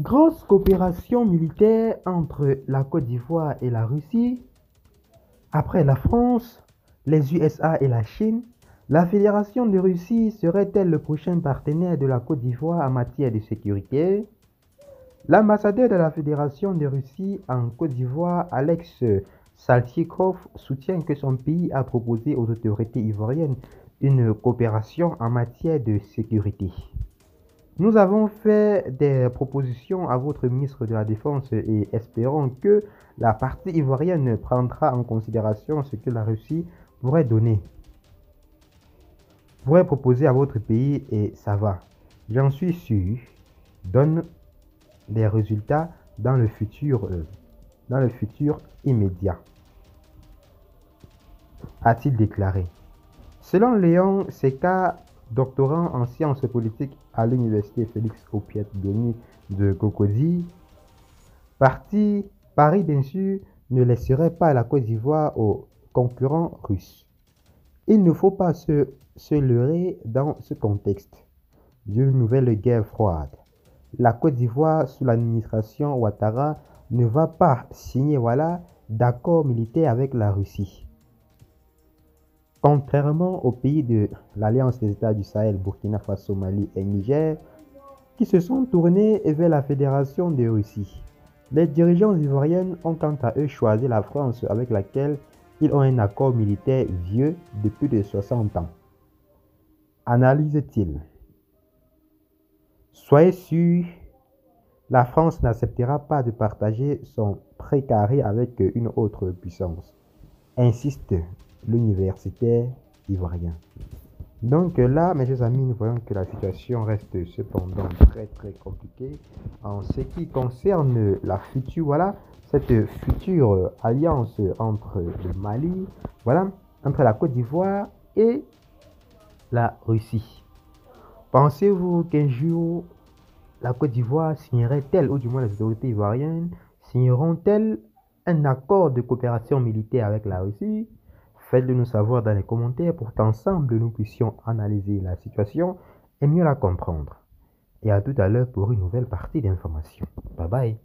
Grosse coopération militaire entre la Côte d'Ivoire et la Russie. Après la France, les USA et la Chine, la Fédération de Russie serait-elle le prochain partenaire de la Côte d'Ivoire en matière de sécurité? L'ambassadeur de la Fédération de Russie en Côte d'Ivoire, Alex Saltykov, soutient que son pays a proposé aux autorités ivoiriennes une coopération en matière de sécurité. Nous avons fait des propositions à votre ministre de la Défense et espérons que la partie ivoirienne prendra en considération ce que la Russie pourrait proposer à votre pays et ça va, j'en suis sûr, donne des résultats dans le futur immédiat, a-t-il déclaré. Selon Léon Seka, doctorant en sciences politiques à l'université Félix Houphouët-Boigny de Cocody, Paris bien sûr ne laisserait pas la Côte d'Ivoire aux concurrents russes. Il ne faut pas se leurrer dans ce contexte d'une nouvelle guerre froide. La Côte d'Ivoire sous l'administration Ouattara ne va pas signer d'accord militaire avec la Russie. Contrairement aux pays de l'Alliance des États du Sahel, Burkina Faso, Mali et Niger, qui se sont tournés vers la Fédération de Russie, les dirigeants ivoiriens ont quant à eux choisi la France avec laquelle ils ont un accord militaire vieux de plus de 60 ans. Analyse-t-il. Soyez sûr, la France n'acceptera pas de partager son précaré avec une autre puissance, insiste l'universitaire ivoirien. Donc là, mes chers amis, nous voyons que la situation reste cependant très compliquée en ce qui concerne la future, cette future alliance entre le Mali, entre la Côte d'Ivoire et la Russie. Pensez-vous qu'un jour, la Côte d'Ivoire signerait-elle, ou du moins les autorités ivoiriennes, signeront-elles un accord de coopération militaire avec la Russie? Faites-le nous savoir dans les commentaires pour qu'ensemble nous puissions analyser la situation et mieux la comprendre. Et à tout à l'heure pour une nouvelle partie d'information. Bye bye.